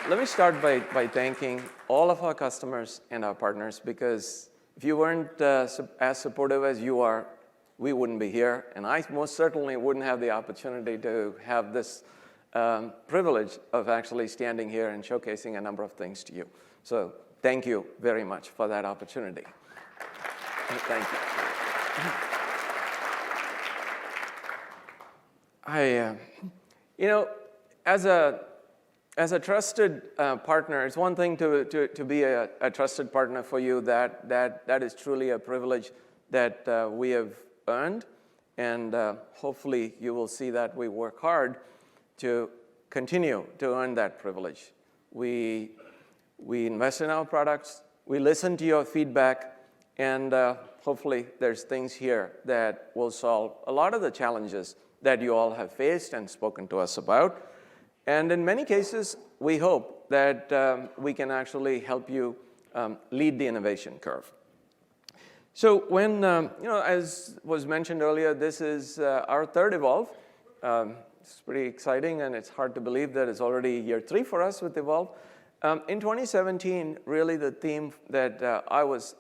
Let me start by thanking all of our customers and our partners, because if you weren't as supportive as you are, we wouldn't be here. And I most certainly wouldn't have the opportunity to have this privilege of actually standing here and showcasing a number of things to you. So thank you very much for that opportunity. Thank you. As a trusted partner, it's one thing to be a trusted partner for you. That is truly a privilege that we have earned, and hopefully you will see that we work hard to continue to earn that privilege. We invest in our products, we listen to your feedback, and hopefully there's things here that will solve a lot of the challenges that you all have faced and spoken to us about. And in many cases, we hope that we can actually help you lead the innovation curve. So when, as was mentioned earlier, this is our third Evolve. It's pretty exciting, and it's hard to believe that it's already year 3 for us with Evolve. In 2017, really the theme that I was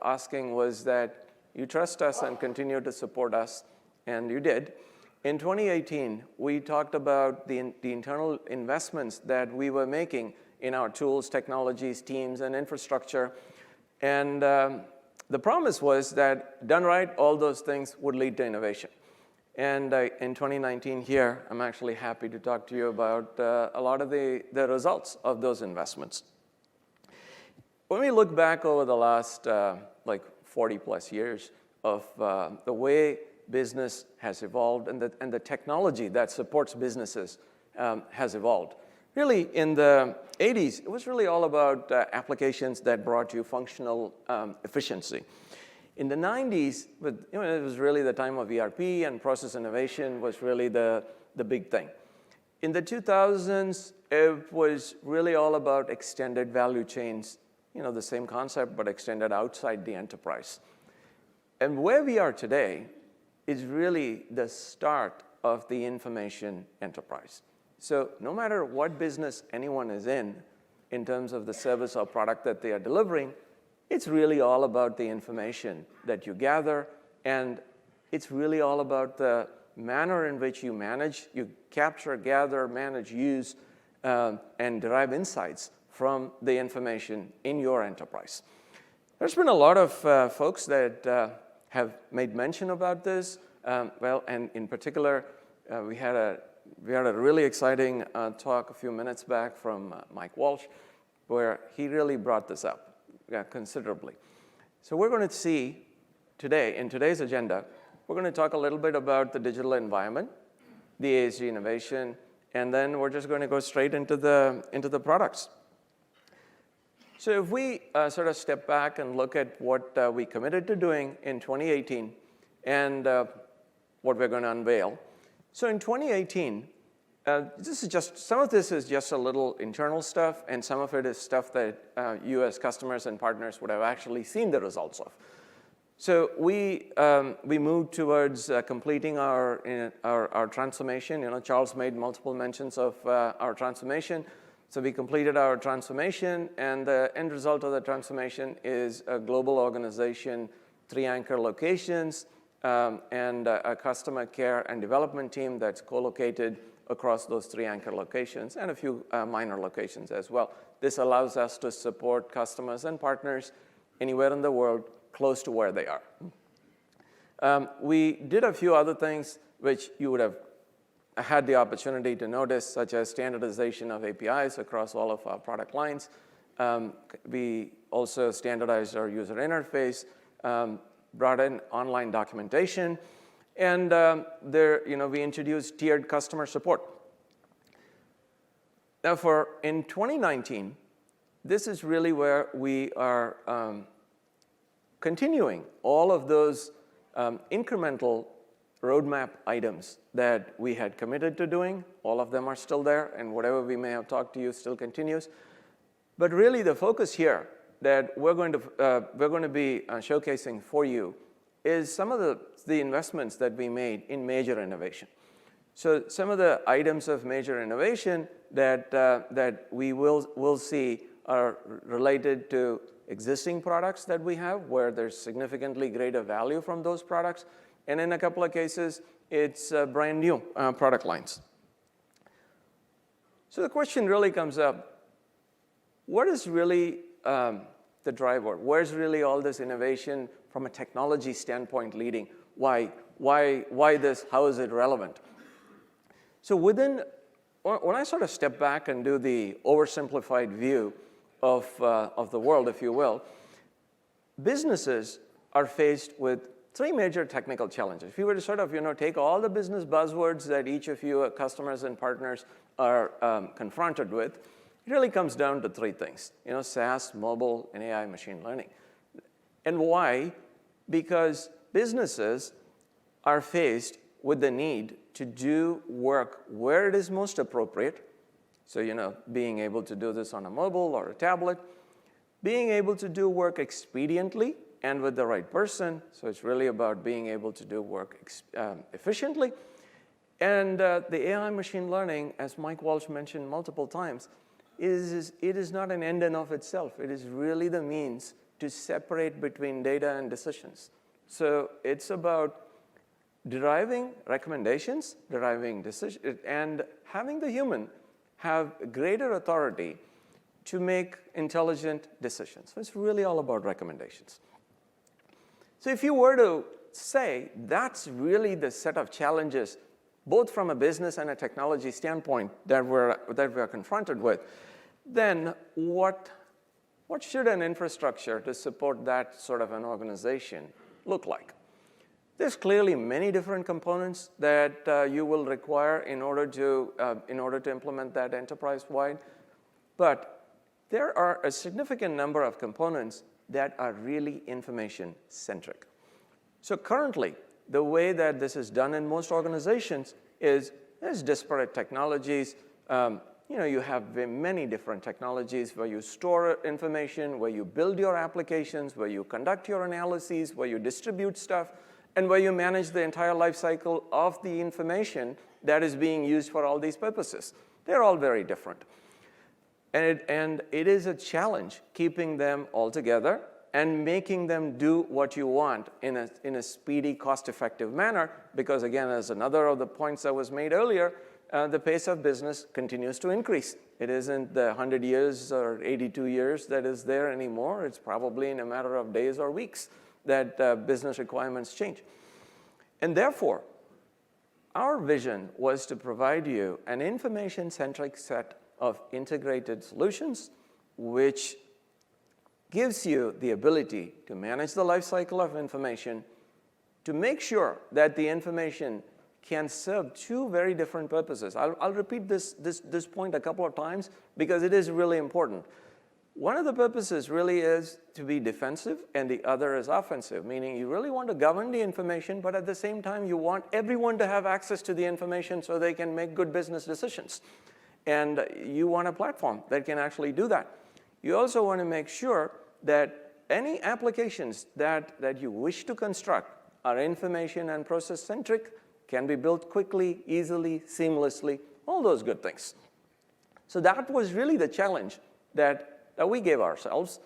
asking was that you trust us and continue to support us, and you did. In 2018, we talked about the internal investments that we were making in our tools, technologies, teams, and infrastructure. And the promise was that done right, all those things would lead to innovation. And in 2019 here, I'm actually happy to talk to you about a lot of the results of those investments. When we look back over the last 40 plus years of the way business has evolved and the technology that supports businesses has evolved. Really, in the 80s, it was really all about applications that brought you functional efficiency. In the 90s, it was really the time of ERP, and process innovation was really the big thing. In the 2000s, it was really all about extended value chains, the same concept, but extended outside the enterprise. And where we are today is really the start of the information enterprise. So no matter what business anyone is in terms of the service or product that they are delivering, it's really all about the information that you gather, and it's really all about the manner in which you manage, you capture, gather, manage, use, and derive insights from the information in your enterprise. There's been a lot of folks that have made mention about this. And in particular, we had a really exciting talk a few minutes back from Mike Walsh, where he really brought this up considerably. So we're going to see today, in today's agenda, we're going to talk a little bit about the digital environment, the ASG innovation, and then we're just going to go straight into the products. So if we sort of step back and look at what we committed to doing in 2018 and what we're going to unveil. So in 2018, some of this is just a little internal stuff, and some of it is stuff that you as customers and partners would have actually seen the results of. So we moved towards completing our transformation. Charles made multiple mentions of our transformation. So we completed our transformation, and the end result of the transformation is a global organization, 3 anchor locations, and a customer care and development team that's co-located across those 3 anchor locations, and a few minor locations as well. This allows us to support customers and partners anywhere in the world close to where they are. We did a few other things which you would have had the opportunity to notice, such as standardization of APIs across all of our product lines. We also standardized our user interface, brought in online documentation, and we introduced tiered customer support. Now, in 2019, this is really where we are continuing all of those incremental roadmap items that we had committed to doing. All of them are still there, and whatever we may have talked to you still continues. But really, the focus here that we're going to be showcasing for you is some of the investments that we made in major innovation. So some of the items of major innovation that we will see are related to existing products that we have, where there's significantly greater value from those products. And in a couple of cases, it's brand new product lines. So the question really comes up, what is really the driver? Where's really all this innovation from a technology standpoint leading? Why this? How is it relevant? So when I sort of step back and do the oversimplified view of the world, if you will, businesses are faced with three major technical challenges. If you were to sort of take all the business buzzwords that each of you customers and partners are confronted with, it really comes down to three things: SaaS, mobile, and AI machine learning. And why? Because businesses are faced with the need to do work where it is most appropriate. So, being able to do this on a mobile or a tablet, being able to do work expediently and with the right person. So it's really about being able to do work efficiently. And the AI machine learning, as Mike Walsh mentioned multiple times, it is not an end in of itself. It is really the means to separate between data and decisions. So it's about deriving recommendations, deriving decisions, and having the human have greater authority to make intelligent decisions. So it's really all about recommendations. So if you were to say that's really the set of challenges, both from a business and a technology standpoint, that we're confronted with, then what should an infrastructure to support that sort of an organization look like? There's clearly many different components that you will require in order to implement that enterprise-wide, but there are a significant number of components that are really information-centric. So currently, the way that this is done in most organizations is there's disparate technologies. You have many different technologies where you store information, where you build your applications, where you conduct your analyses, where you distribute stuff, and where you manage the entire life cycle of the information that is being used for all these purposes. They're all very different. And it is a challenge keeping them all together and making them do what you want in a speedy, cost-effective manner, because again, as another of the points that was made earlier, the pace of business continues to increase. It isn't the 100 years or 82 years that is there anymore. It's probably in a matter of days or weeks that business requirements change. And therefore, our vision was to provide you an information-centric set of integrated solutions, which gives you the ability to manage the life cycle of information, to make sure that the information can serve two very different purposes. I'll repeat this point a couple of times because it is really important. One of the purposes really is to be defensive, and the other is offensive, meaning you really want to govern the information, but at the same time, you want everyone to have access to the information so they can make good business decisions. And you want a platform that can actually do that. You also want to make sure that any applications that you wish to construct are information and process-centric, can be built quickly, easily, seamlessly, all those good things. So that was really the challenge that we gave ourselves.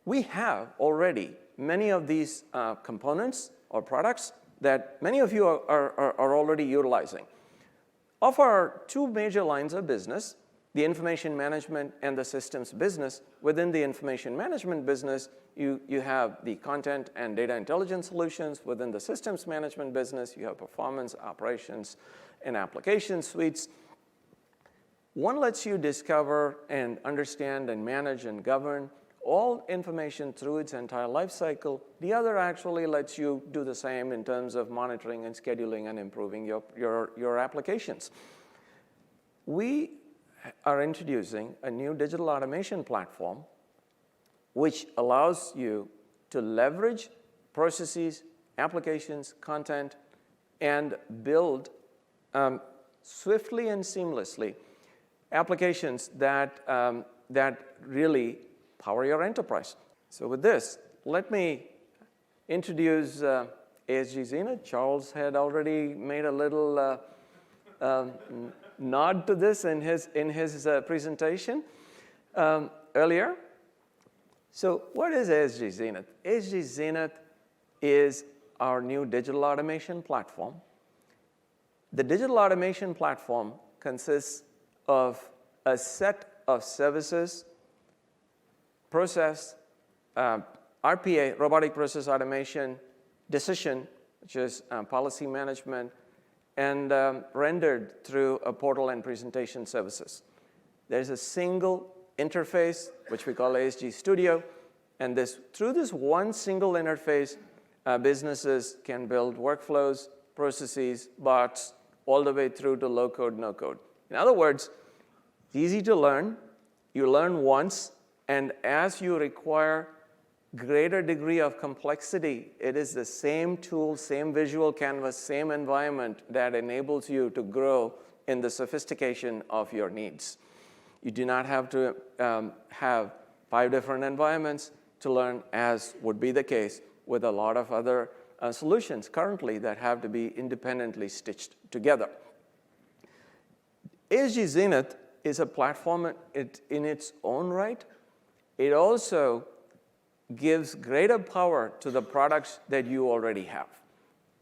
We have already many of these components or products that many of you are already utilizing. Of our two major lines of business, the information management and the systems business, within the information management business, you have the content and data intelligence solutions. Within the systems management business, you have performance, operations, and application suites. One lets you discover and understand and manage and govern all information through its entire life cycle. The other actually lets you do the same in terms of monitoring and scheduling and improving your applications. We are introducing a new digital automation platform which allows you to leverage processes, applications, content, and build swiftly and seamlessly applications that really power your enterprise. So with this, let me introduce Sg Zenith. Charles had already made a little nod to this in his presentation earlier. So what is Sg Zenith? Sg Zenith is our new digital automation platform. The digital automation platform consists of a set of services, process, RPA, robotic process automation, decision, which is policy management, and rendered through a portal and presentation services. There's a single interface, which we call ASG Studio, and through this one single interface, businesses can build workflows, processes, bots, all the way through to low-code, no-code. In other words, it's easy to learn. You learn once, and as you require greater degree of complexity, it is the same tool, same visual canvas, same environment that enables you to grow in the sophistication of your needs. You do not have to have 5 different environments to learn, as would be the case with a lot of other solutions currently that have to be independently stitched together. Sg Zenith is a platform in its own right. It also gives greater power to the products that you already have.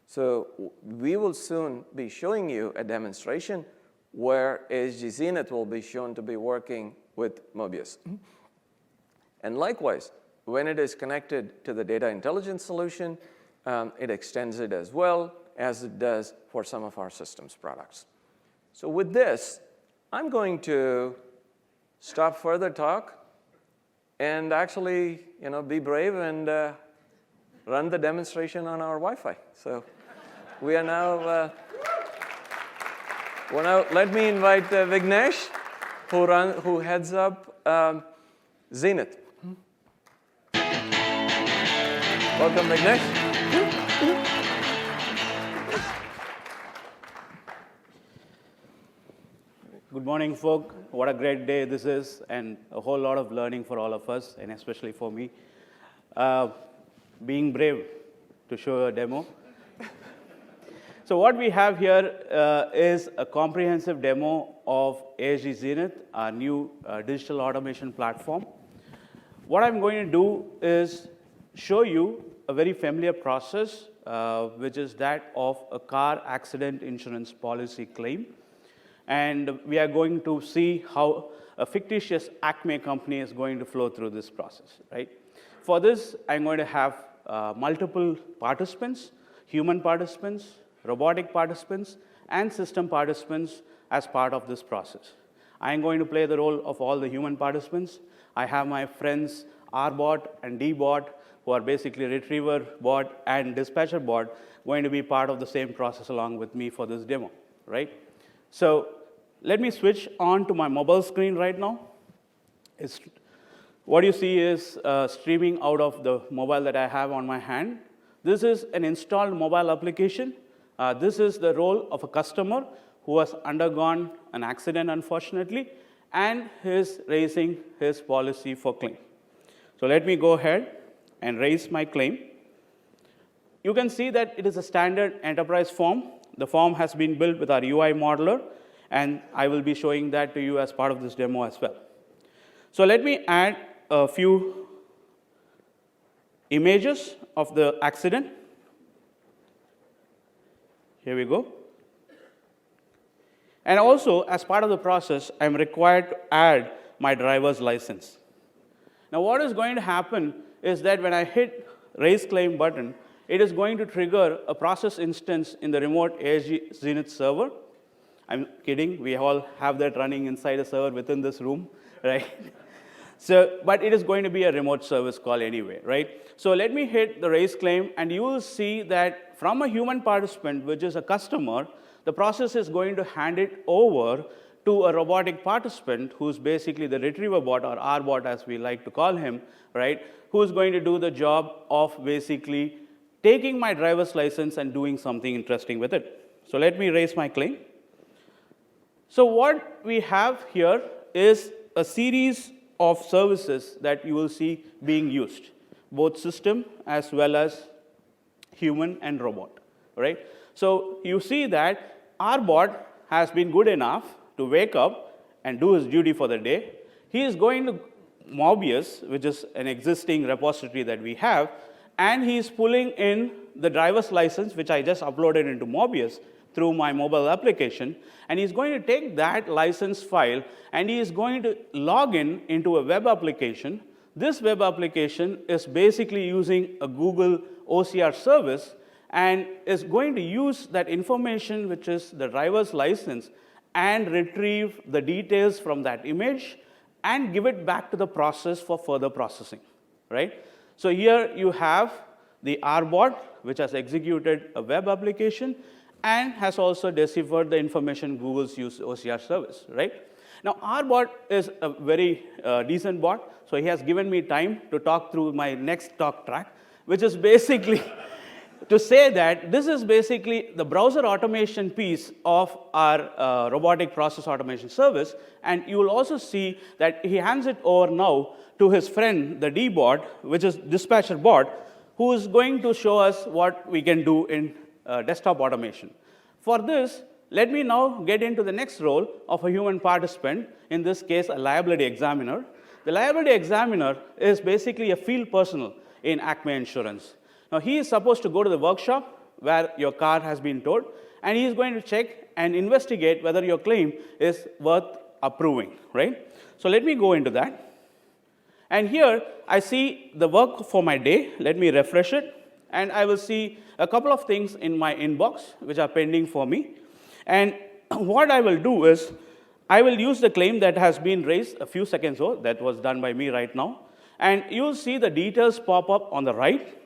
So we will soon be showing you a demonstration where Sg Zenith will be shown to be working with Mobius. And likewise, when it is connected to the data intelligence solution, it extends it as well as it does for some of our systems products. So with this, I'm going to stop further talk and actually, be brave and run the demonstration on our Wi-Fi. So we are now, let me invite Vignesh, who heads up Zenith. Welcome, Vignesh. Good morning, folk. What a great day this is, and a whole lot of learning for all of us, and especially for me. Being brave to show a demo. So what we have here is a comprehensive demo of Sg Zenith, our new digital automation platform. What I'm going to do is show you a very familiar process, which is that of a car accident insurance policy claim. And we are going to see how a fictitious Acme company is going to flow through this process, right? For this, I'm going to have multiple participants, human participants, robotic participants, and system participants as part of this process. I'm going to play the role of all the human participants. I have my friends RBot and DBot, who are basically retriever bot and dispatcher bot, going to be part of the same process along with me for this demo, right? So let me switch on to my mobile screen right now. What you see is streaming out of the mobile that I have on my hand. This is an installed mobile application. This is the role of a customer who has undergone an accident, unfortunately, and is raising his policy for claim. So let me go ahead and raise my claim. You can see that it is a standard enterprise form. The form has been built with our UI modeler, and I will be showing that to you as part of this demo as well. So let me add a few images of the accident. Here we go. And also, as part of the process, I'm required to add my driver's license. Now, what is going to happen is that when I hit Raise Claim button, it is going to trigger a process instance in the remote Sg Zenith server. I'm kidding. We all have that running inside a server within this room, right? But it is going to be a remote service call anyway, right? So let me hit the Raise Claim, and you will see that from a human participant, which is a customer, the process is going to hand it over to a robotic participant, who's basically the retriever bot, or RBot as we like to call him, right? Who's going to do the job of basically taking my driver's license and doing something interesting with it. So let me raise my claim. So what we have here is a series of services that you will see being used, both system as well as human and robot, right? So you see that our bot has been good enough to wake up and do his duty for the day. He is going to Mobius, which is an existing repository that we have, and he is pulling in the driver's license, which I just uploaded into Mobius through my mobile application, and he's going to take that license file and he is going to log in into a web application. This web application is basically using a Google OCR service and is going to use that information, which is the driver's license, and retrieve the details from that image and give it back to the process for further processing, right? So here you have the RBot, which has executed a web application and has also deciphered the information Google's use OCR service, right? Now, RBot is a very decent bot, so he has given me time to talk through my next talk track, which is basically to say that this is basically the browser automation piece of our robotic process automation service, and you will also see that he hands it over now to his friend, the D-bot, which is dispatcher bot, who is going to show us what we can do in desktop automation. For this, let me now get into the next role of a human participant, in this case, a liability examiner. The liability examiner is basically a field personnel in Acme Insurance. Now, he is supposed to go to the workshop where your car has been towed, and he is going to check and investigate whether your claim is worth approving, right? So let me go into that. And here, I see the work for my day. Let me refresh it. And I will see a couple of things in my inbox which are pending for me. And what I will do is, I will use the claim that has been raised a few seconds ago, that was done by me right now. And you'll see the details pop up on the right.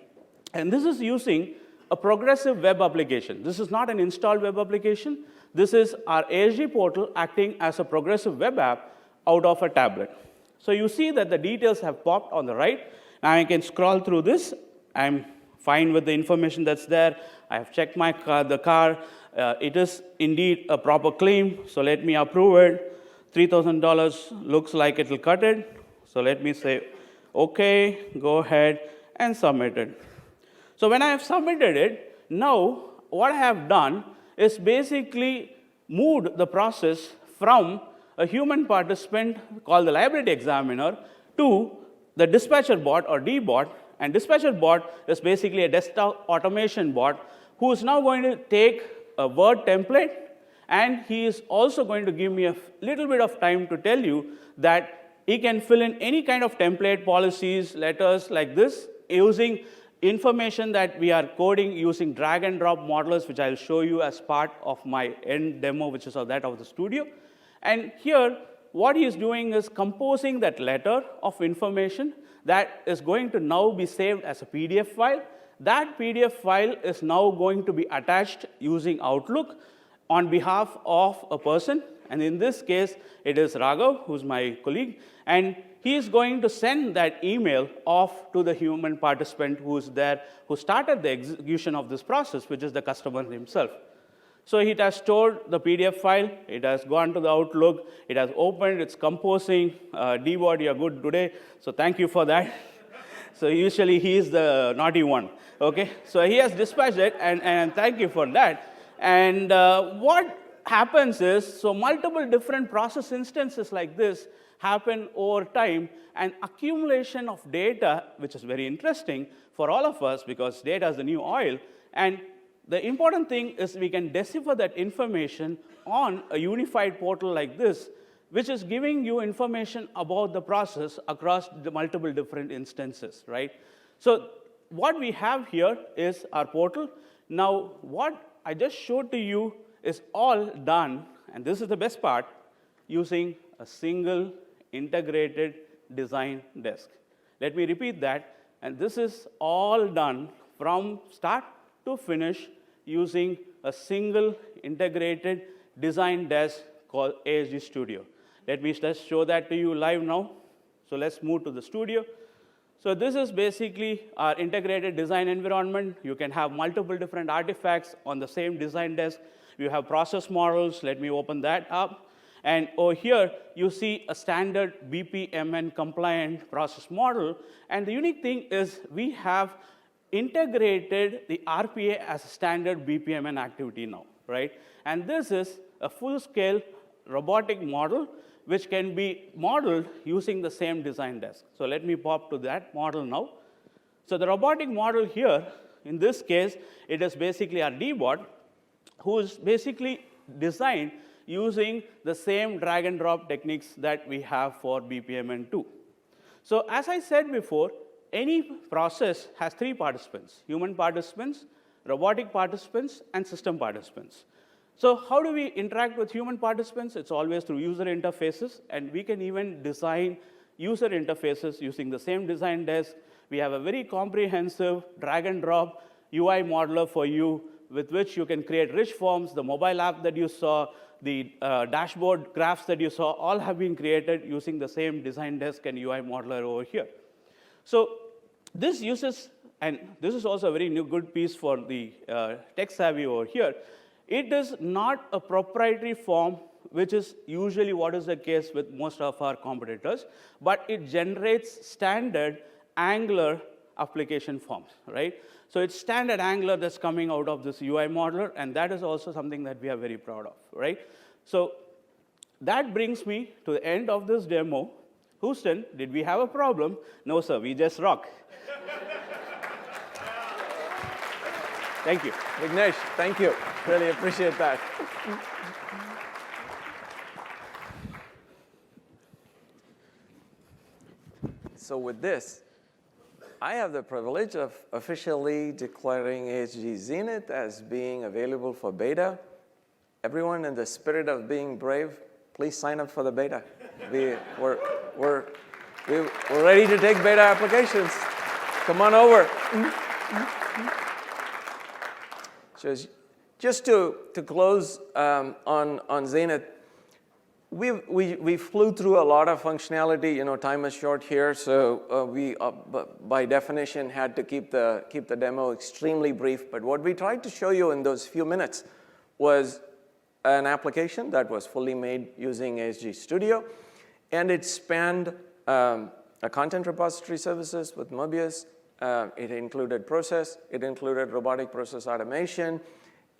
And this is using a progressive web application. This is not an installed web application. This is our ASG portal acting as a progressive web app out of a tablet. So you see that the details have popped on the right. Now I can scroll through this. I'm fine with the information that's there. I have checked my car, the car. It is indeed a proper claim, so let me approve it. $3,000 looks like it will cut it. So let me say, okay, go ahead and submit it. So when I have submitted it, now what I have done is basically moved the process from a human participant called the liability examiner to the dispatcher bot or D-bot. And dispatcher bot is basically a desktop automation bot who is now going to take a Word template, and he is also going to give me a little bit of time to tell you that he can fill in any kind of template, policies, letters like this using information that we are coding using drag and drop modelers, which I'll show you as part of my end demo, which is that of the studio. And here, what he is doing is composing that letter of information that is going to now be saved as a PDF file. That PDF file is now going to be attached using Outlook on behalf of a person. And in this case, it is Raghav, who's my colleague. And he is going to send that email off to the human participant who is there, who started the execution of this process, which is the customer himself. So it has stored the PDF file. It has gone to the Outlook. It has opened. It's composing. D-bot, you're good today. So thank you for that. So usually he is the naughty one. Okay. So he has dispatched it, and thank you for that. And what happens is, so multiple different process instances like this happen over time, and accumulation of data, which is very interesting for all of us because data is the new oil. And the important thing is we can decipher that information on a unified portal like this, which is giving you information about the process across the multiple different instances, right? So what we have here is our portal. Now, what I just showed to you is all done, and this is the best part, using a single integrated design desk. Let me repeat that, and this is all done from start to finish using a single integrated design desk called ASG Studio. Let me just show that to you live now. So let's move to the studio. So this is basically our integrated design environment. You can have multiple different artifacts on the same design desk. You have process models. Let me open that up. And over here, you see a standard BPMN compliant process model. And the unique thing is we have integrated the RPA as a standard BPMN activity now, right? And this is a full-scale robotic model which can be modeled using the same design desk. So let me pop to that model now. So the robotic model here, in this case, it is basically our D-bot, who is basically designed using the same drag and drop techniques that we have for BPMN2. So as I said before, any process has 3 participants: human participants, robotic participants, and system participants. So how do we interact with human participants? It's always through user interfaces, and we can even design user interfaces using the same design desk. We have a very comprehensive drag and drop UI modeler for you, with which you can create rich forms. The mobile app that you saw, the dashboard graphs that you saw, all have been created using the same design desk and UI modeler over here. So this uses, and this is also a very good piece for the tech savvy over here. It is not a proprietary form, which is usually what is the case with most of our competitors, but it generates standard Angular application forms, right? So it's standard Angular that's coming out of this UI modeler, and that is also something that we are very proud of, right? So that brings me to the end of this demo. Houston, did we have a problem? No, sir, we just rock. Thank you. Vignesh, thank you. Really appreciate that. So with this, I have the privilege of officially declaring Is Sg Zenith as being available for beta. Everyone, in the spirit of being brave, please sign up for the beta. We're ready to take beta applications. Come on over. So just to close on Zenith, we flew through a lot of functionality. You know, time is short here, so we by definition had to keep the demo extremely brief. But what we tried to show you in those few minutes was an application that was fully made using ASG Studio, and it spanned a content repository services with Mobius. It included process, it included robotic process automation,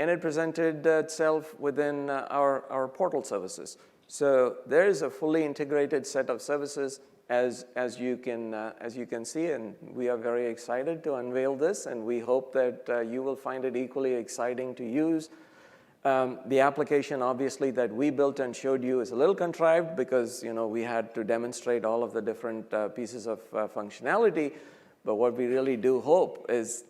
and it presented itself within our portal services. So there is a fully integrated set of services as you can see, and we are very excited to unveil this, and we hope that you will find it equally exciting to use. The application, obviously, that we built and showed you is a little contrived because, you know, we had to demonstrate all of the different pieces of functionality. But what we really do hope is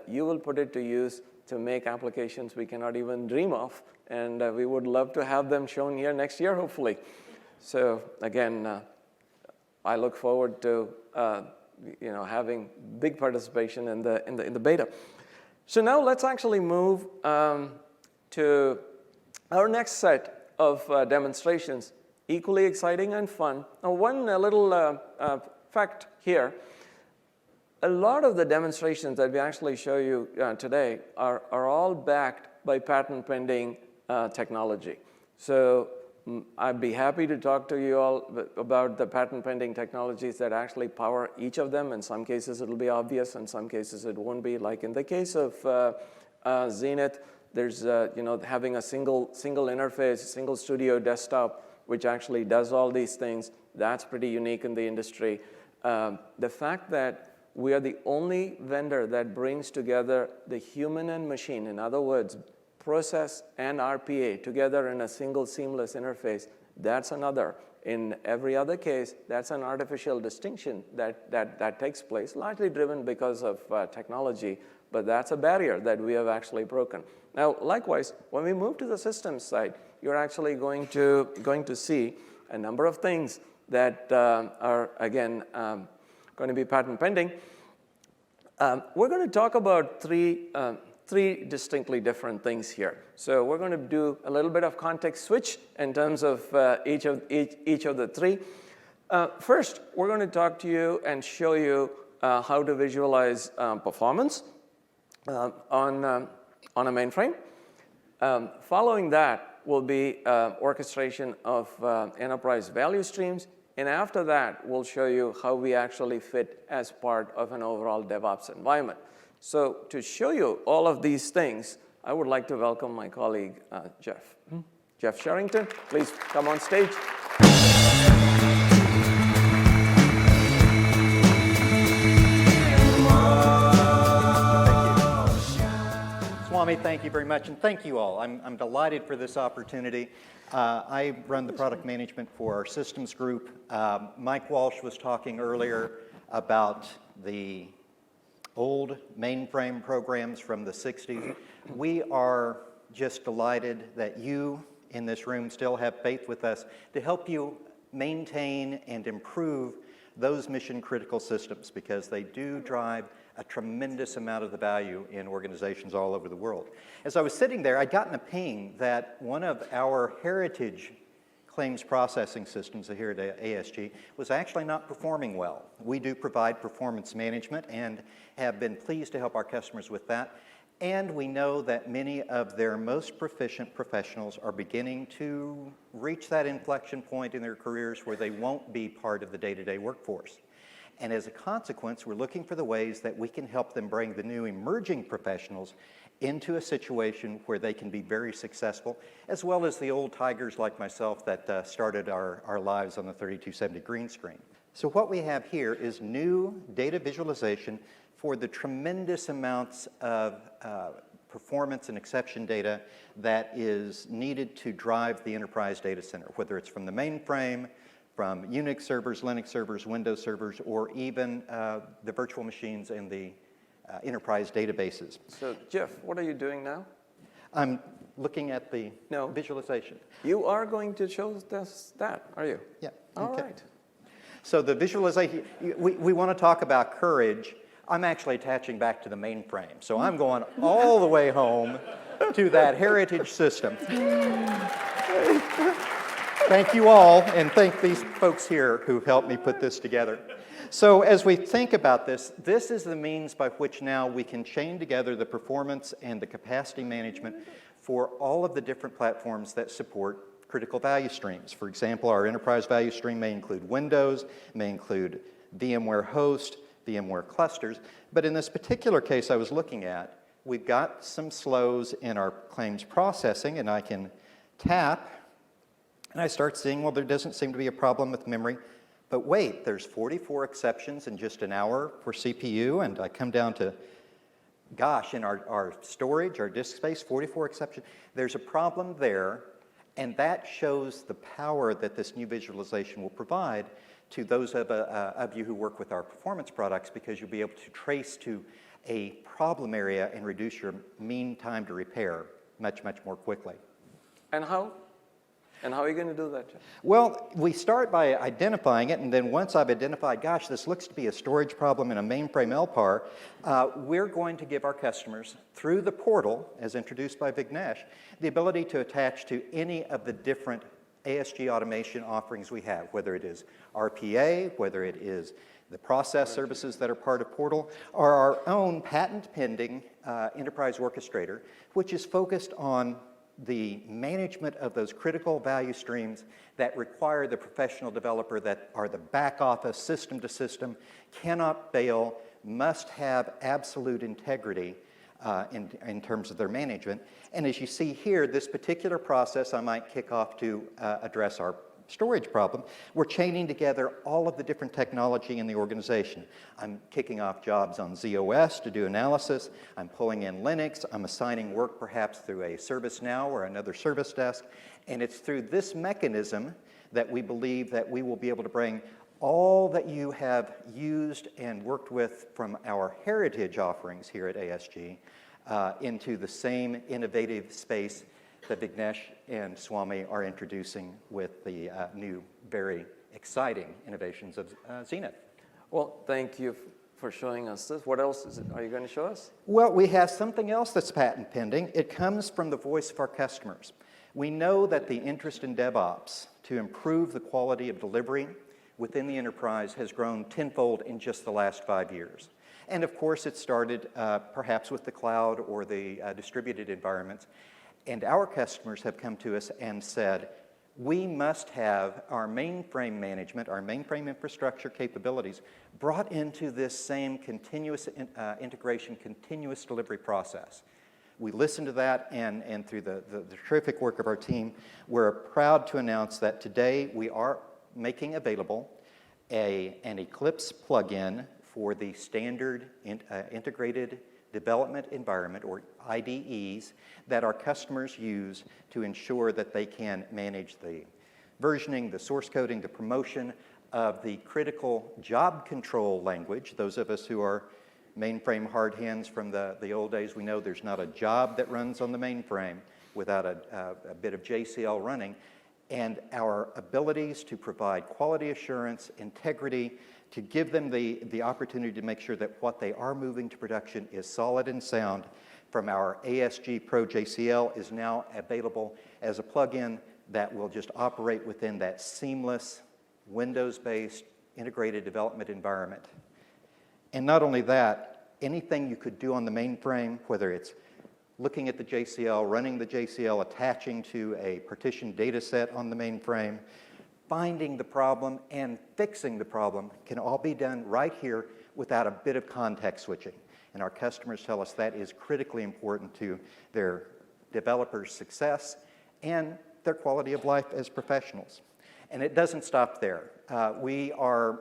you will put it to use to make applications we cannot even dream of. And we would love to have them shown here next year, hopefully. So again, I look forward to having big participation in the beta. So now let's actually move to our next set of demonstrations, equally exciting and fun. Now, one little fact here. A lot of the demonstrations that we actually show you today are all backed by patent-pending technology. So I'd be happy to talk to you all about the patent-pending technologies that actually power each of them. In some cases, it'll be obvious. In some cases, it won't be. Like in the case of Zenith, there's having a single interface, single studio desktop, which actually does all these things. That's pretty unique in the industry. The fact that we are the only vendor that brings together the human and machine, in other words, process and RPA together in a single seamless interface, that's another. In every other case, that's an artificial distinction that takes place, largely driven because of technology, but that's a barrier that we have actually broken. Now, likewise, when we move to the systems side, you're actually going to see a number of things that are, again, going to be patent pending. We're going to talk about three distinctly different things here. So we're going to do a little bit of context switch in terms of each of the three. First, we're going to talk to you and show you how to visualize performance on a mainframe. Following that will be orchestration of enterprise value streams. And after that, we'll show you how we actually fit as part of an overall DevOps environment. So to show you all of these things, I would like to welcome my colleague, Jeff. Jeff Sherrington, please come on stage. Swamy, thank you very much, and thank you all. I'm delighted for this opportunity. I run the product management for our systems group. Mike Walsh was talking earlier about the old mainframe programs from the 60s. We are just delighted that you in this room still have faith with us to help you maintain and improve those mission-critical systems, because they do drive a tremendous amount of the value in organizations all over the world. As I was sitting there, I'd gotten a ping that one of our heritage claims processing systems here at ASG was actually not performing well. We do provide performance management and have been pleased to help our customers with that. And we know that many of their most proficient professionals are beginning to reach that inflection point in their careers where they won't be part of the day-to-day workforce. And as a consequence, we're looking for the ways that we can help them bring the new emerging professionals into a situation where they can be very successful, as well as the old tigers like myself that started our lives on the 3270 green screen. So what we have here is new data visualization for the tremendous amounts of performance and exception data that is needed to drive the enterprise data center, whether it's from the mainframe, from Unix servers, Linux servers, Windows servers, or even the virtual machines and the enterprise databases. So, Jeff, what are you doing now? I'm looking at the visualization. You are going to show us that, are you? Yeah. All okay. right. So the visualization, we want to talk about courage. I'm actually attaching back to the mainframe. So I'm going all the way home to that heritage system. Thank you all, and thank these folks here who helped me put this together. So as we think about this, this is the means by which now we can chain together the performance and the capacity management for all of the different platforms that support critical value streams. For example, our enterprise value stream may include Windows, may include VMware host, VMware clusters, but in this particular case I was looking at, we've got some slows in our claims processing, and I can tap, and I start seeing, well, there doesn't seem to be a problem with memory, but wait, there's 44 exceptions in just an hour for CPU, and I come down to, gosh, in our storage, our disk space, 44 exceptions. There's a problem there, and that shows the power that this new visualization will provide to those of you who work with our performance products, because you'll be able to trace to a problem area and reduce your mean time to repair much, much more quickly. And how? And how are you going to do that, Jeff? Well, we start by identifying it, and then once I've identified, gosh, this looks to be a storage problem in a mainframe LPAR, we're going to give our customers, through the portal, as introduced by Vignesh, the ability to attach to any of the different ASG automation offerings we have, whether it is RPA, whether it is the process services that are part of Portal, or our own patent-pending enterprise orchestrator, which is focused on the management of those critical value streams that require the professional developer, that are the back office, system to system, cannot fail, must have absolute integrity in terms of their management. And as you see here, this particular process I might kick off to address our storage problem. We're chaining together all of the different technology in the organization. I'm kicking off jobs on ZOS to do analysis. I'm pulling in Linux. I'm assigning work perhaps through a ServiceNow or another service desk. And it's through this mechanism that we believe that we will be able to bring all that you have used and worked with from our heritage offerings here at ASG into the same innovative space that Vignesh and Swamy are introducing with the new, very exciting innovations of Zenith. Well, thank you for showing us this. What else are you going to show us? Well, we have something else that's patent pending. It comes from the voice of our customers. We know that the interest in DevOps to improve the quality of delivery within the enterprise has grown tenfold in just the last 5 years. And of course, it started perhaps with the cloud or the distributed environments. And our customers have come to us and said, we must have our mainframe management, our mainframe infrastructure capabilities brought into this same continuous integration, continuous delivery process. We listened to that, and through the terrific work of our team, we're proud to announce that today we are making available an Eclipse plugin for the standard integrated development environment, or IDEs, that our customers use to ensure that they can manage the versioning, the source coding, the promotion of the critical job control language. Those of us who are mainframe hard hands from the old days, we know there's not a job that runs on the mainframe without a bit of JCL running. And our abilities to provide quality assurance, integrity, to give them the opportunity to make sure that what they are moving to production is solid and sound from our ASG Pro JCL is now available as a plugin that will just operate within that seamless, Windows-based, integrated development environment. And not only that, anything you could do on the mainframe, whether it's looking at the JCL, running the JCL, attaching to a partitioned data set on the mainframe, finding the problem and fixing the problem can all be done right here without a bit of context switching. And our customers tell us that is critically important to their developers' success and their quality of life as professionals. And it doesn't stop there. We are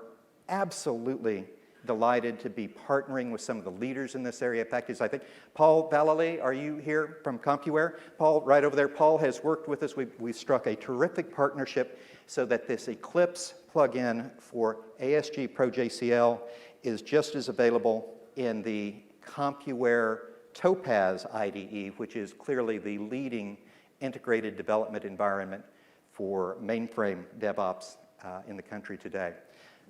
absolutely delighted to be partnering with some of the leaders in this area. In fact, I think Paul Vallely, are you here from CompuWare? Paul, right over there. Paul has worked with us. We struck a terrific partnership so that this Eclipse plugin for ASG Pro JCL is just as available in the CompuWare Topaz IDE, which is clearly the leading integrated development environment for mainframe DevOps in the country today.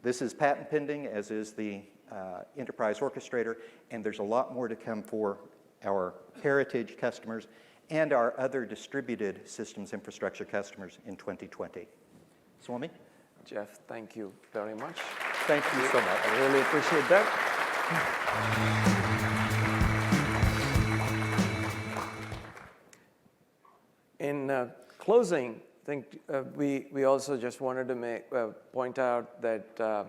This is patent pending, as is the Enterprise Orchestrator, and there's a lot more to come for our heritage customers and our other distributed systems infrastructure customers in 2020. Swamy? Jeff, thank you very much. Thank you so much. I really appreciate that. In closing, I think we also just wanted to point out that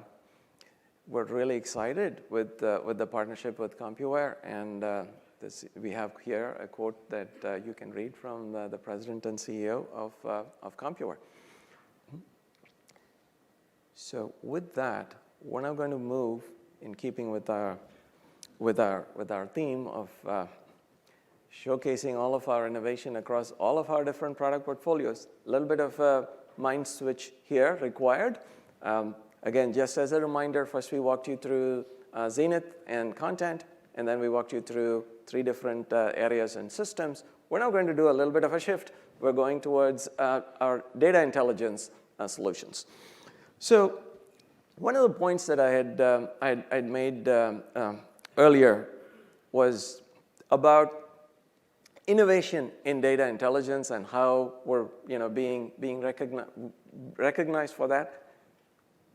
we're really excited with the partnership with CompuWare, and we have here a quote that you can read from the president and CEO of CompuWare. So with that, we're now going to move in keeping with our theme of showcasing all of our innovation across all of our different product portfolios. A little bit of a mind switch here required. Again, just as a reminder, first we walked you through Zenith and content, and then we walked you through 3 different areas and systems. We're now going to do a little bit of a shift. We're going towards our data intelligence solutions. So one of the points that I'd made earlier was about innovation in data intelligence and how we're being recognized for that.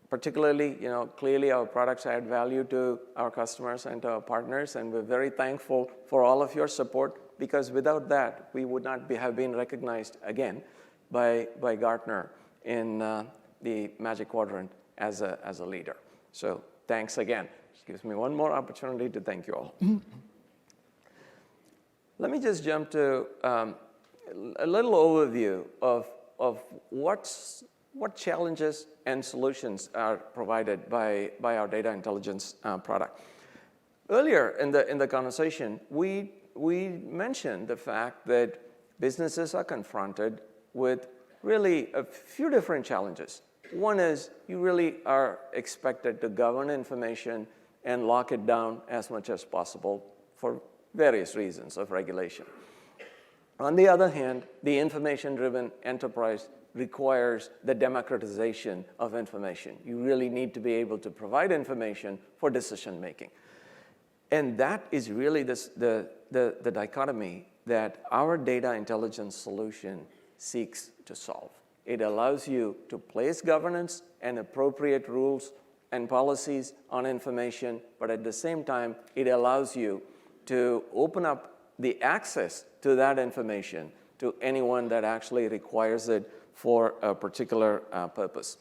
Particularly, clearly our products add value to our customers and to our partners, and we're very thankful for all of your support, because without that, we would not have been recognized again by Gartner in the Magic Quadrant as a leader. So thanks again. This gives me one more opportunity to thank you all. Let me just jump to a little overview of what challenges and solutions are provided by our data intelligence product. Earlier in the conversation, we mentioned the fact that businesses are confronted with really a few different challenges. One is you really are expected to govern information and lock it down as much as possible for various reasons of regulation. On the other hand, the information-driven enterprise requires the democratization of information. You really need to be able to provide information for decision-making. And that is really the dichotomy that our data intelligence solution seeks to solve. It allows you to place governance and appropriate rules and policies on information, but at the same time, it allows you to open up the access to that information to anyone that actually requires it for a particular purpose.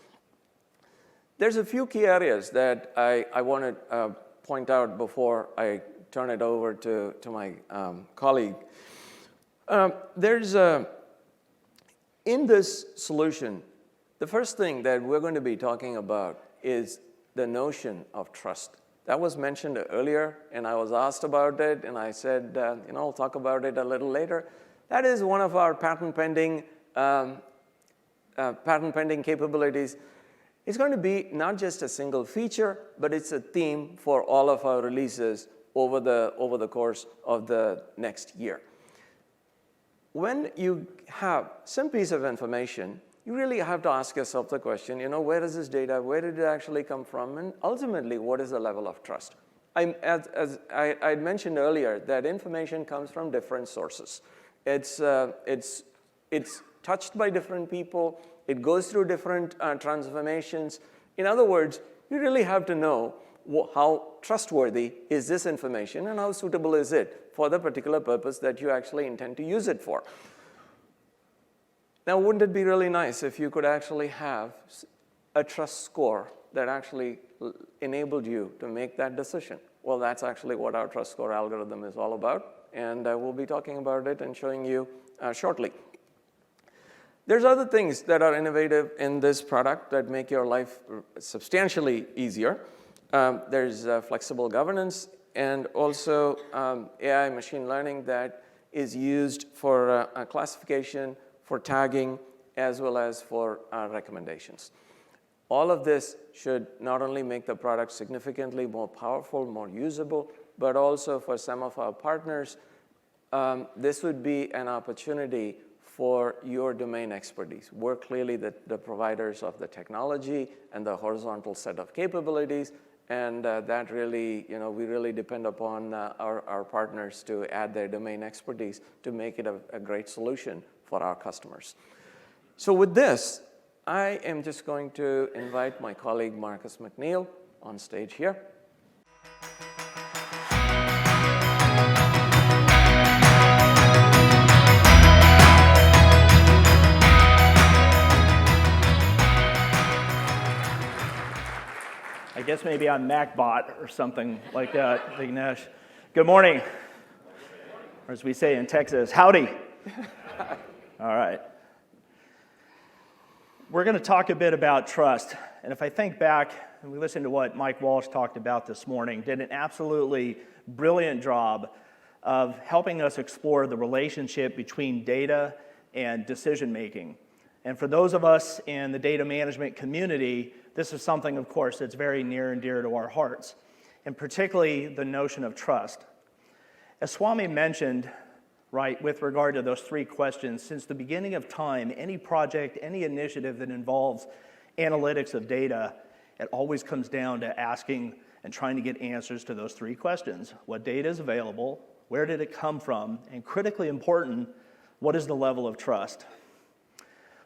There's a few key areas that I want to point out before I turn it over to my colleague. In this solution, the first thing that we're going to be talking about is the notion of trust. That was mentioned earlier, and I was asked about it, and I said, I'll talk about it a little later. That is one of our patent pending capabilities. It's going to be not just a single feature, but it's a theme for all of our releases over the course of the next year. When you have some piece of information, you really have to ask yourself the question, where is this data? Where did it actually come from? And ultimately, what is the level of trust? As I mentioned earlier, that information comes from different sources. It's touched by different people. It goes through different transformations. In other words, you really have to know how trustworthy is this information and how suitable is it for the particular purpose that you actually intend to use it for. Now, wouldn't it be really nice if you could actually have a trust score that actually enabled you to make that decision? Well, that's actually what our trust score algorithm is all about, and we'll be talking about it and showing you shortly. There's other things that are innovative in this product that make your life substantially easier. There's flexible governance and also AI machine learning that is used for classification, for tagging, as well as for recommendations. All of this should not only make the product significantly more powerful, more usable, but also for some of our partners, this would be an opportunity for your domain expertise. We're clearly the providers of the technology and the horizontal set of capabilities, and that really, we really depend upon our partners to add their domain expertise to make it a great solution for our customers. So with this, I am just going to invite my colleague Marcus McNeil on stage here. I guess maybe I'm MacBot or something like that, Vignesh. Good morning. Or as we say in Texas, howdy. All right. We're going to talk a bit about trust. And if I think back and we listen to what Mike Walsh talked about this morning, did an absolutely brilliant job of helping us explore the relationship between data and decision making. And for those of us in the data management community, this is something, of course, that's very near and dear to our hearts, and particularly the notion of trust. As Swamy mentioned, right, with regard to those three questions, since the beginning of time, any project, any initiative that involves analytics of data, it always comes down to asking and trying to get answers to those three questions. What data is available? Where did it come from? And critically important, what is the level of trust?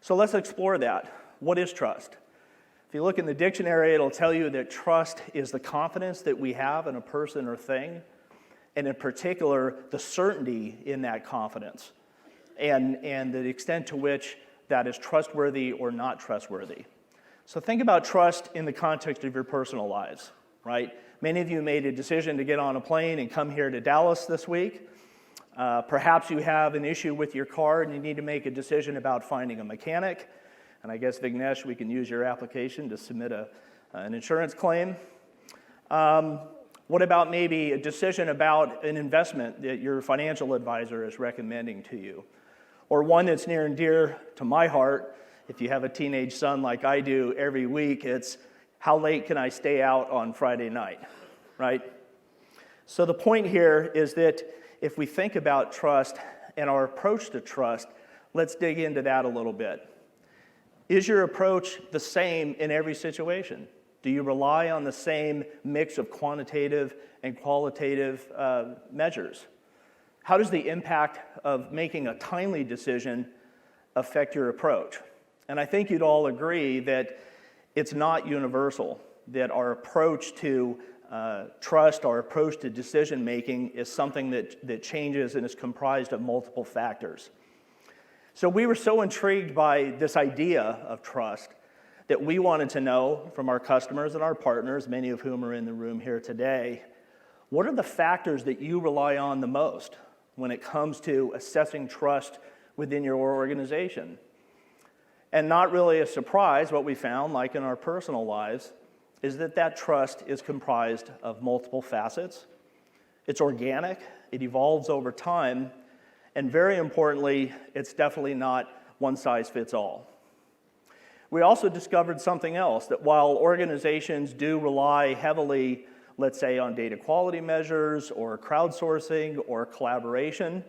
So let's explore that. What is trust? If you look in the dictionary, it'll tell you that trust is the confidence that we have in a person or thing, and in particular, the certainty in that confidence, and the extent to which that is trustworthy or not trustworthy. So think about trust in the context of your personal lives, right? Many of you made a decision to get on a plane and come here to Dallas this week. Perhaps you have an issue with your car and you need to make a decision about finding a mechanic. And I guess, Vignesh, we can use your application to submit an insurance claim. What about maybe a decision about an investment that your financial advisor is recommending to you? Or one that's near and dear to my heart, if you have a teenage son like I do every week, it's how late can I stay out on Friday night, right? So the point here is that if we think about trust and our approach to trust, let's dig into that a little bit. Is your approach the same in every situation? Do you rely on the same mix of quantitative and qualitative measures? How does the impact of making a timely decision affect your approach? And I think you'd all agree that it's not universal, that our approach to trust, our approach to decision making is something that changes and is comprised of multiple factors. So we were so intrigued by this idea of trust that we wanted to know from our customers and our partners, many of whom are in the room here today, what are the factors that you rely on the most when it comes to assessing trust within your organization? And not really a surprise, what we found, like in our personal lives, is that trust is comprised of multiple facets. It's organic, it evolves over time, and very importantly, it's definitely not one size fits all. We also discovered something else, that while organizations do rely heavily, let's say, on data quality measures or crowdsourcing or collaboration,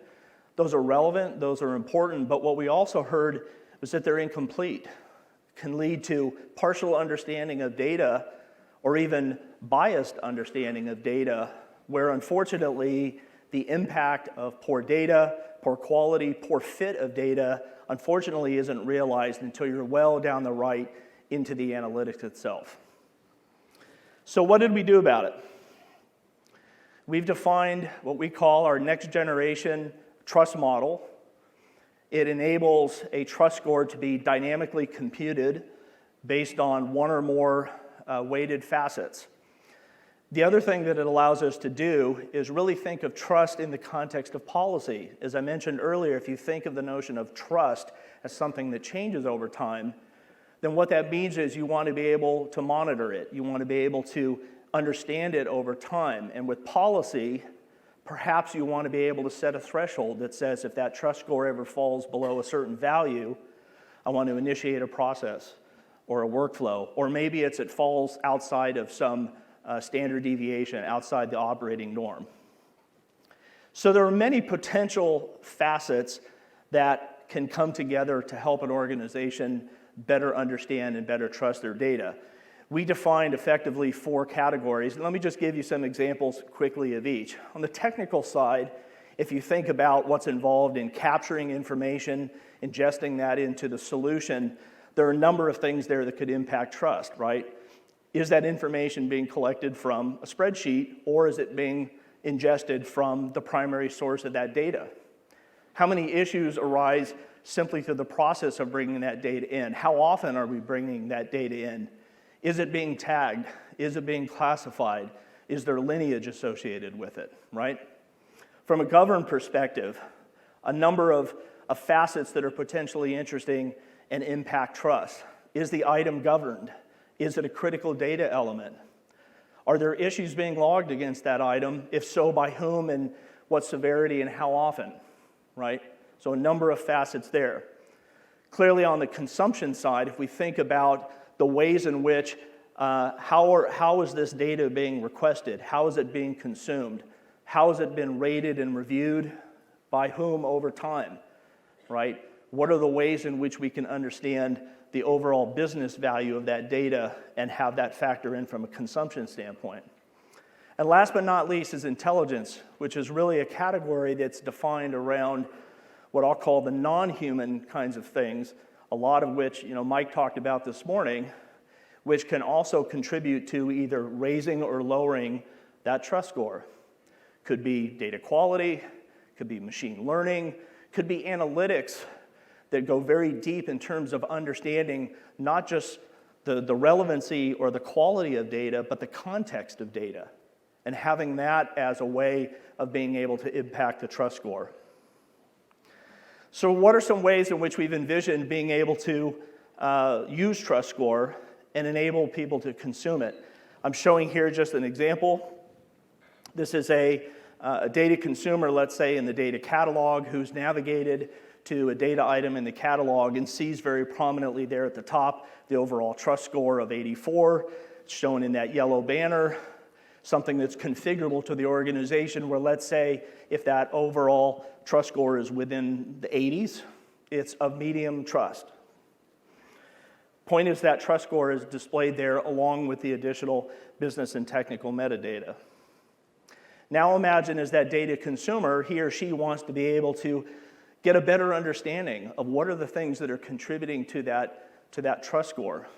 those are relevant, those are important, but what we also heard was that they're incomplete, can lead to partial understanding of data or even biased understanding of data, where unfortunately the impact of poor data, poor quality, poor fit of data, unfortunately isn't realized until you're well down the right into the analytics itself. So what did we do about it? We've defined what we call our next generation trust model. It enables a trust score to be dynamically computed based on one or more weighted facets. The other thing that it allows us to do is really think of trust in the context of policy. As I mentioned earlier, if you think of the notion of trust as something that changes over time, then what that means is you want to be able to monitor it. You want to be able to understand it over time. And with policy, perhaps you want to be able to set a threshold that says if that trust score ever falls below a certain value, I want to initiate a process or a workflow. Or maybe it falls outside of some standard deviation, outside the operating norm. So there are many potential facets that can come together to help an organization better understand and better trust their data. We defined effectively 4 categories. Let me just give you some examples quickly of each. On the technical side, if you think about what's involved in capturing information, ingesting that into the solution, there are a number of things there that could impact trust, right? Is that information being collected from a spreadsheet, or is it being ingested from the primary source of that data? How many issues arise simply through the process of bringing that data in? How often are we bringing that data in? Is it being tagged? Is it being classified? Is there lineage associated with it, right? From a governed perspective, a number of facets that are potentially interesting and impact trust. Is the item governed? Is it a critical data element? Are there issues being logged against that item? If so, by whom and what severity and how often, right? So a number of facets there. Clearly on the consumption side, if we think about the ways in which, how is this data being requested? How is it being consumed? How has it been rated and reviewed? By whom over time, right? What are the ways in which we can understand the overall business value of that data and have that factor in from a consumption standpoint? And last but not least is intelligence, which is really a category that's defined around what I'll call the non-human kinds of things, a lot of which, Mike talked about this morning, which can also contribute to either raising or lowering that trust score. Could be data quality, could be machine learning, could be analytics that go very deep in terms of understanding not just the relevancy or the quality of data, but the context of data, and having that as a way of being able to impact the trust score. So what are some ways in which we've envisioned being able to use trust score and enable people to consume it? I'm showing here just an example. This is a data consumer, let's say, in the data catalog, who's navigated to a data item in the catalog and sees very prominently there at the top the overall trust score of 84, shown in that yellow banner, something that's configurable to the organization where, let's say, if that overall trust score is within the 80s, it's of medium trust. Point is that trust score is displayed there along with the additional business and technical metadata. Now imagine as that data consumer, he or she wants to be able to get a better understanding of what are the things that are contributing to that trust score.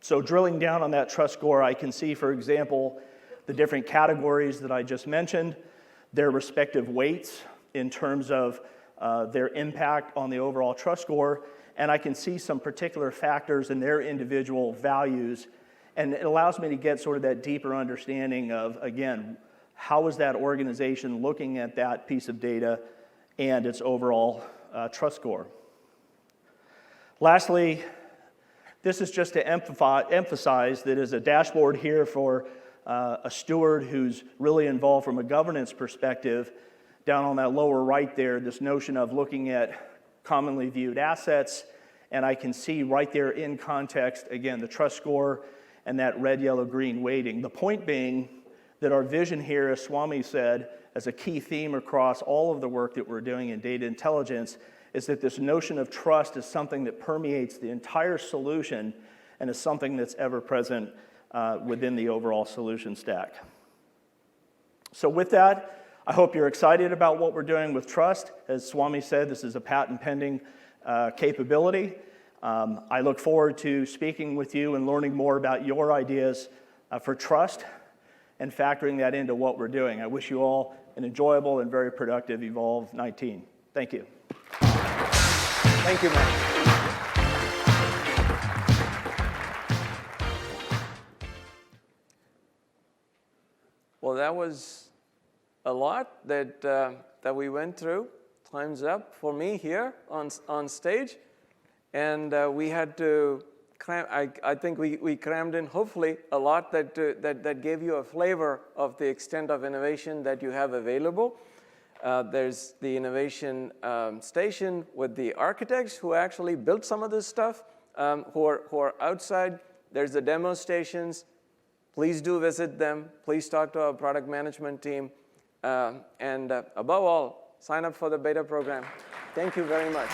So drilling down on that trust score, I can see, for example, the different categories that I just mentioned, their respective weights in terms of their impact on the overall trust score, and I can see some particular factors in their individual values, and it allows me to get sort of that deeper understanding of, again, how is that organization looking at that piece of data and its overall trust score. Lastly, this is just to emphasize that as a dashboard here for a steward who's really involved from a governance perspective, down on that lower right there, this notion of looking at commonly viewed assets, and I can see right there in context, again, the trust score and that red, yellow, green weighting. The point being that our vision here, as Swamy said, as a key theme across all of the work that we're doing in data intelligence, is that this notion of trust is something that permeates the entire solution and is something that's ever present within the overall solution stack. So with that, I hope you're excited about what we're doing with trust. As Swamy said, this is a patent pending capability. I look forward to speaking with you and learning more about your ideas for trust and factoring that into what we're doing. I wish you all an enjoyable and very productive EVOLVE19. Thank you. Thank you, Matt. Well, that was a lot that we went through. Time's up for me here on stage. And we had to cram, I think we crammed in, hopefully, a lot that gave you a flavor of the extent of innovation that you have available. There's the innovation station with the architects who actually built some of this stuff, who are outside. There's the demo stations. Please do visit them. Please talk to our product management team. And above all, sign up for the beta program. Thank you very much.